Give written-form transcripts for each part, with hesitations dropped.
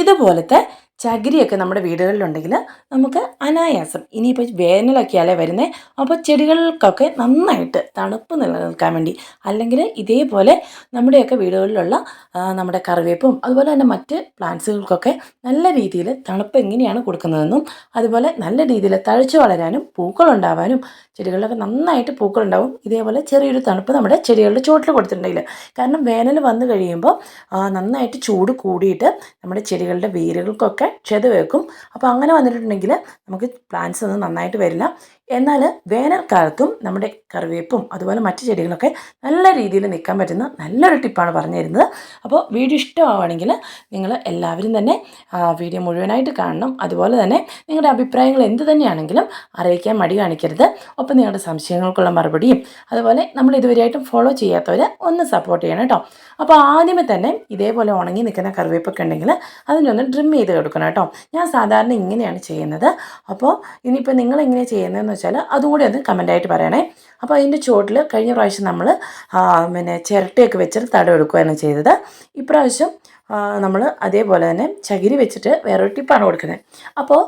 ഇതുപോലത്തെ ചകിരിയൊക്കെ നമ്മുടെ വീടുകളിലുണ്ടെങ്കിൽ നമുക്ക് അനായാസം ഇനിയിപ്പോൾ വേനലൊക്കെയല്ലേ വരുന്നത്, അപ്പോൾ ചെടികൾക്കൊക്കെ നന്നായിട്ട് തണുപ്പ് നിലനിൽക്കാൻ വേണ്ടി, അല്ലെങ്കിൽ ഇതേപോലെ നമ്മുടെയൊക്കെ വീടുകളിലുള്ള നമ്മുടെ കറിവേപ്പും അതുപോലെ തന്നെ മറ്റ് പ്ലാന്റ്സുകൾക്കൊക്കെ നല്ല രീതിയിൽ തണുപ്പ് എങ്ങനെയാണ് കൊടുക്കുന്നതെന്നും അതുപോലെ നല്ല രീതിയിൽ തഴച്ചു വളരാനും പൂക്കളുണ്ടാവാനും ചെടികളിലൊക്കെ നന്നായിട്ട് പൂക്കളുണ്ടാവും ഇതേപോലെ ചെറിയൊരു തണുപ്പ് നമ്മുടെ ചെടികളുടെ ചുവട്ടിൽ കൊടുത്തിട്ടുണ്ടെങ്കിൽ. കാരണം വേനൽ വന്നു കഴിയുമ്പോൾ നന്നായിട്ട് ചൂട് കൂടിയിട്ട് നമ്മുടെ ചെടികളുടെ വേരുകൾക്കൊക്കെ ക്ഷത വെക്കും. അപ്പോൾ അങ്ങനെ വന്നിട്ടുണ്ടെങ്കിൽ നമുക്ക് പ്ലാന്റ്സ് ഒന്നും നന്നായിട്ട് വരില്ല. എന്നാൽ വേനൽക്കാലത്തും നമ്മുടെ കറിവേപ്പും അതുപോലെ മറ്റു ചെടികളൊക്കെ നല്ല രീതിയിൽ നിൽക്കാൻ പറ്റുന്ന നല്ലൊരു ടിപ്പാണ് പറഞ്ഞു തരുന്നത്. അപ്പോൾ വീഡിയോ ഇഷ്ടമാവുകയാണെങ്കിൽ നിങ്ങൾ എല്ലാവരും തന്നെ വീഡിയോ മുഴുവനായിട്ട് കാണണം. അതുപോലെ തന്നെ നിങ്ങളുടെ അഭിപ്രായങ്ങൾ എന്ത് തന്നെയാണെങ്കിലും അറിയിക്കാൻ മടി കാണിക്കരുത്. ഒപ്പം നിങ്ങളുടെ സംശയങ്ങൾക്കുള്ള മറുപടിയും അതുപോലെ നമ്മൾ ഇതുവരെയായിട്ടും ഫോളോ ചെയ്യാത്തവർ ഒന്ന് സപ്പോർട്ട് ചെയ്യണം കേട്ടോ. അപ്പോൾ ആദ്യമേ തന്നെ ഇതേപോലെ ഉണങ്ങി നിൽക്കുന്ന കറിവേപ്പൊക്കെ ഉണ്ടെങ്കിൽ അതിനൊന്ന് ട്രിം ചെയ്ത് കൊടുക്കണം കേട്ടോ. ഞാൻ സാധാരണ ഇങ്ങനെയാണ് ചെയ്യുന്നത്. അപ്പോൾ ഇനിയിപ്പോൾ നിങ്ങൾ എങ്ങനെയാണ് ചെയ്യുന്നതെന്ന് വെച്ചാൽ അതും കൂടി ഒന്ന് കമൻറ്റായിട്ട് പറയണേ. അപ്പോൾ അതിൻ്റെ ചുവട്ടിൽ കഴിഞ്ഞ പ്രാവശ്യം നമ്മൾ ചിരട്ടയൊക്കെ വെച്ചിട്ട് തടമെടുക്കുകയാണ് ചെയ്തത്. ഇപ്രാവശ്യം നമ്മൾ അതേപോലെ തന്നെ ചകിരി വെച്ചിട്ട് വേറൊരു ടിപ്പാണ് കൊടുക്കുന്നത്. അപ്പോൾ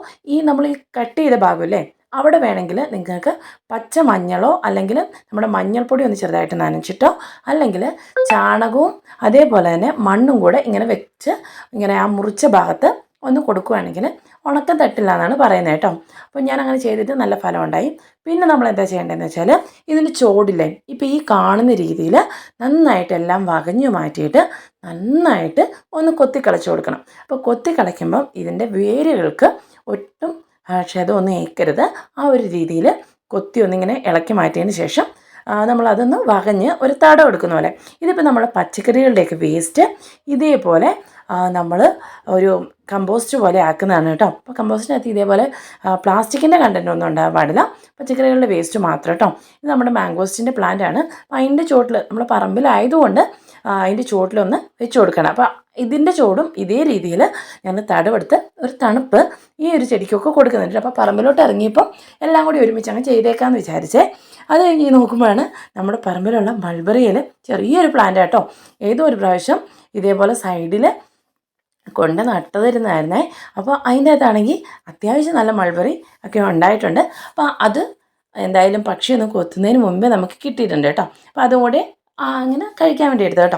നമ്മൾ ഈ കട്ട് ചെയ്ത ഭാഗമില്ലേ അവിടെ വേണമെങ്കിൽ നിങ്ങൾക്ക് പച്ച മഞ്ഞളോ അല്ലെങ്കിൽ നമ്മുടെ മഞ്ഞൾപ്പൊടി ഒന്ന് ചെറുതായിട്ട് നനച്ചിട്ടോ അല്ലെങ്കിൽ ചാണകവും അതേപോലെ തന്നെ മണ്ണും കൂടെ ഇങ്ങനെ വെച്ച് ഇങ്ങനെ ആ മുറിച്ച ഭാഗത്ത് ഒന്ന് കൊടുക്കുകയാണെങ്കിൽ ഉണക്കം തട്ടില്ല എന്നാണ് പറയുന്നത് കേട്ടോ. അപ്പോൾ ഞാൻ അങ്ങനെ ചെയ്തിട്ട് നല്ല ഫലം ഉണ്ടായി. പിന്നെ നമ്മൾ എന്താ ചെയ്യേണ്ടതെന്ന് വെച്ചാൽ ഇതിൻ്റെ ചോടില്ലേ ഇപ്പോൾ ഈ കാണുന്ന രീതിയിൽ നന്നായിട്ട് എല്ലാം വകഞ്ഞു മാറ്റിയിട്ട് നന്നായിട്ട് ഒന്ന് കൊത്തിക്കളച്ച് കൊടുക്കണം. അപ്പോൾ കൊത്തിക്കളയ്ക്കുമ്പം ഇതിൻ്റെ വേരുകൾക്ക് ഒട്ടും ക്ഷതമൊന്നും ഏൽക്കരുത്. ആ ഒരു രീതിയിൽ കൊത്തി ഒന്നിങ്ങനെ ഇളക്കി മാറ്റിയതിന് ശേഷം നമ്മളതൊന്ന് വകഞ്ഞ് ഒരു തടം എടുക്കുന്ന പോലെ. ഇതിപ്പോൾ നമ്മൾ പച്ചക്കറികളുടെയൊക്കെ വേസ്റ്റ് ഇതേപോലെ നമ്മൾ ഒരു കമ്പോസ്റ്റ് പോലെ ആക്കുന്നതാണ് കേട്ടോ. അപ്പോൾ കമ്പോസ്റ്റിനകത്ത് ഇതേപോലെ പ്ലാസ്റ്റിക്കിൻ്റെ കണ്ടൻറ്റ് ഒന്നും ഉണ്ടാകാൻ പാടില്ല, പച്ചക്കറികളുടെ വേസ്റ്റ് മാത്രം കേട്ടോ. ഇത് നമ്മുടെ മാംഗോസ്റ്റിൻ്റെ പ്ലാന്റ് ആണ്. അപ്പോൾ അതിൻ്റെ ചുവട്ടിൽ നമ്മൾ പറമ്പിലായതുകൊണ്ട് അതിൻ്റെ ചുവട്ടിലൊന്ന് വെച്ച് കൊടുക്കണം. അപ്പോൾ ഇതിൻ്റെ ചുവടും ഇതേ രീതിയിൽ ഞാൻ തടവെടുത്ത് ഒരു തണുപ്പ് ഈ ഒരു ചെടിക്കൊക്കെ കൊടുക്കുന്നുണ്ട്. അപ്പോൾ പറമ്പിലോട്ട് ഇറങ്ങിയപ്പോൾ എല്ലാം കൂടി ഒരുമിച്ച് അങ്ങ് ചെയ്തേക്കാമെന്ന് വിചാരിച്ചേ. അത് കഴിഞ്ഞ് നോക്കുമ്പോഴാണ് നമ്മുടെ പറമ്പിലുള്ള മൾബറിയിൽ ചെറിയൊരു പ്ലാന്റ് കേട്ടോ. ഏതോ ഒരു പ്രാവശ്യം ഇതേപോലെ സൈഡിൽ കൊണ്ട് നട്ടതിരുന്നായിരുന്നേ. അപ്പോൾ അതിൻ്റെ അകത്താണെങ്കിൽ അത്യാവശ്യം നല്ല മൾബറി ഒക്കെ ഉണ്ടായിട്ടുണ്ട്. അപ്പോൾ അത് എന്തായാലും പക്ഷിയൊന്ന് കൊത്തുന്നതിന് മുമ്പേ നമുക്ക് കിട്ടിയിട്ടുണ്ട് കേട്ടോ. അപ്പോൾ അതുകൂടെ അങ്ങനെ കഴിക്കാൻ വേണ്ടി എടുത്തത് കേട്ടോ.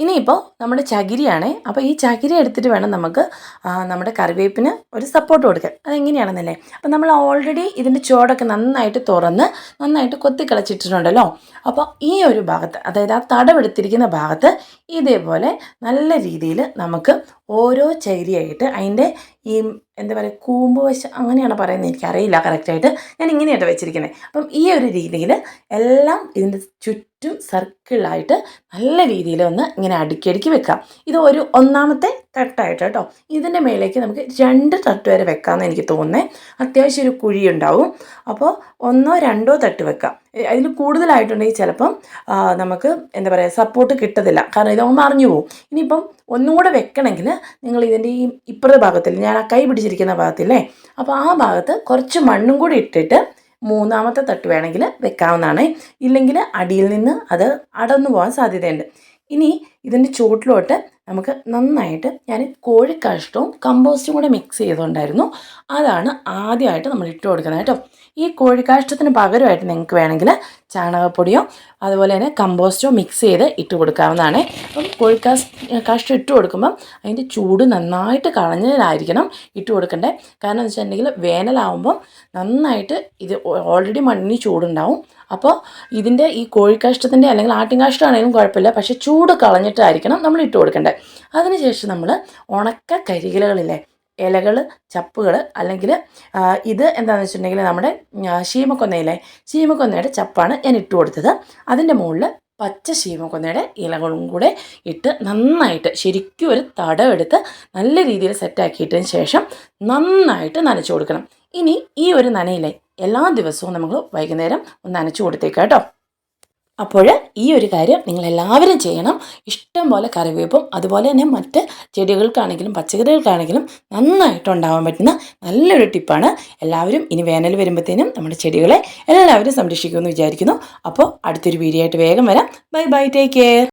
ഇനിയിപ്പോൾ നമ്മുടെ ചകിരിയാണേ. അപ്പോൾ ഈ ചകിരി എടുത്തിട്ട് വേണം നമുക്ക് നമ്മുടെ കറിവേപ്പിന് ഒരു സപ്പോർട്ട് കൊടുക്കാൻ. അതെങ്ങനെയാണെന്നല്ലേ, അപ്പോൾ നമ്മൾ ഓൾറെഡി ഇതിൻ്റെ ചുവടൊക്കെ നന്നായിട്ട് തുറന്ന് നന്നായിട്ട് കൊത്തിക്കളച്ചിട്ടുണ്ടല്ലോ. അപ്പോൾ ഈ ഒരു ഭാഗത്ത്, അതായത് ആ തടവെടുത്തിരിക്കുന്ന ഭാഗത്ത് ഇതേപോലെ നല്ല രീതിയിൽ നമുക്ക് ഓരോ ചകിരിയായിട്ട് അതിൻ്റെ ഈ എന്താ പറയുക കൂമ്പ് വശം അങ്ങനെയാണ് പറയുന്നത്, എനിക്കറിയില്ല കറക്റ്റായിട്ട്. ഞാൻ ഇങ്ങനെയായിട്ട് വെച്ചിരിക്കുന്നത്. അപ്പം ഈ ഒരു രീതിയിൽ എല്ലാം ഇതിൻ്റെ ചുറ്റും സർക്കിളായിട്ട് നല്ല രീതിയിൽ ഒന്ന് ഇങ്ങനെ അടുക്കി വെക്കാം. ഇത് ഒരു ഒന്നാമത്തെ തട്ടായിട്ട് കേട്ടോ. ഇതിൻ്റെ മേലേക്ക് നമുക്ക് 2 തട്ട് വരെ വെക്കാമെന്ന് എനിക്ക് തോന്നുന്നത്. അത്യാവശ്യം ഒരു കുഴി ഉണ്ടാവും. അപ്പോൾ 1ഓ 2ഓ തട്ട് വെക്കാം. അതിൽ കൂടുതലായിട്ടുണ്ടെങ്കിൽ ചിലപ്പം നമുക്ക് എന്താ പറയുക സപ്പോർട്ട് കിട്ടത്തില്ല, കാരണം ഇതങ്ങ് മറിഞ്ഞു പോകും. ഇനിയിപ്പം ഒന്നും കൂടെ വെക്കണമെങ്കിൽ നിങ്ങൾ ഇതിൻ്റെ ഈ ഇപ്പുറത്തെ ഭാഗത്തിൽ ഞാൻ ആ കൈ പിടിച്ചിരിക്കുന്ന ഭാഗത്തില്ലേ, അപ്പോൾ ആ ഭാഗത്ത് കുറച്ച് മണ്ണും കൂടി ഇട്ടിട്ട് 3ആമത്തെ തട്ട് വേണമെങ്കിൽ വെക്കാവുന്നതാണ്. ഇല്ലെങ്കിൽ അടിയിൽ നിന്ന് അത് അടന്നു പോകാൻ സാധ്യതയുണ്ട്. ഇനി ഇതിൻ്റെ ചുവട്ടിലോട്ട് നമുക്ക് നന്നായിട്ട് ഞാൻ കോഴിക്കാഷ്ടവും കമ്പോസ്റ്റും കൂടെ മിക്സ് ചെയ്തുകൊണ്ടായിരുന്നു. അതാണ് ആദ്യമായിട്ട് നമ്മൾ ഇട്ട് കൊടുക്കുന്നത് കേട്ടോ. ഈ കോഴിക്കാഷ്ടത്തിന് പകരമായിട്ട് നിങ്ങൾക്ക് വേണമെങ്കിൽ ചാണകപ്പൊടിയോ അതുപോലെ തന്നെ കമ്പോസ്റ്റോ മിക്സ് ചെയ്ത് ഇട്ട് കൊടുക്കാവുന്നതാണ്. അപ്പം കാഷ്ടം ഇട്ട് കൊടുക്കുമ്പം അതിൻ്റെ ചൂട് നന്നായിട്ട് കളഞ്ഞതിനായിരിക്കണം ഇട്ട് കൊടുക്കേണ്ടത്. കാരണം എന്ന് വെച്ചിട്ടുണ്ടെങ്കിൽ വേനലാവുമ്പം നന്നായിട്ട് ഇത് ഓൾറെഡി മണ്ണിന് ചൂടുണ്ടാവും. അപ്പോൾ ഇതിൻ്റെ ഈ കോഴിക്കാഷ്ടത്തിൻ്റെ അല്ലെങ്കിൽ ആട്ടിൻകാഷ്ടമാണെങ്കിലും കുഴപ്പമില്ല, പക്ഷേ ചൂട് കളഞ്ഞിട്ടായിരിക്കണം നമ്മൾ ഇട്ട് കൊടുക്കേണ്ടത്. അതിനുശേഷം നമ്മൾ ഉണക്ക കരികിലകളില്ലേ, ഇലകൾ, ചപ്പുകൾ, അല്ലെങ്കിൽ ഇത് എന്താണെന്ന് വെച്ചിട്ടുണ്ടെങ്കിൽ നമ്മുടെ ശീമക്കൊന്നയുടെ ചപ്പാണ് ഞാൻ ഇട്ട് കൊടുത്തത്. അതിൻ്റെ മുകളിൽ പച്ച ശീമക്കൊന്നയുടെ ഇലകളും കൂടെ ഇട്ട് നന്നായിട്ട് ശരിക്കും ഒരു തടം എടുത്ത് നല്ല രീതിയിൽ സെറ്റാക്കിയിട്ടതിന് ശേഷം നന്നായിട്ട് നനച്ചു കൊടുക്കണം. ഇനി ഈ ഒരു നനയിലെ എല്ലാ ദിവസവും നമ്മൾ വൈകുന്നേരം ഒന്ന് നനച്ചു കൊടുത്തേക്കാം കേട്ടോ. അപ്പോൾ ഈ ഒരു കാര്യം നിങ്ങളെല്ലാവരും ചെയ്യണം. ഇഷ്ടം പോലെ കറിവേപ്പും അതുപോലെ തന്നെ മറ്റ് ചെടികൾക്കാണെങ്കിലും പച്ചക്കറികൾക്കാണെങ്കിലും നന്നായിട്ടുണ്ടാവാൻ പറ്റുന്ന നല്ലൊരു ടിപ്പാണ്. എല്ലാവരും ഇനി വേനൽ വരുമ്പോഴത്തേനും നമ്മുടെ ചെടികളെ എല്ലാവരും സംരക്ഷിക്കുമെന്ന് വിചാരിക്കുന്നു. അപ്പോൾ അടുത്തൊരു വീഡിയോ ആയിട്ട് വേഗം വരാം. Bye bye, take care.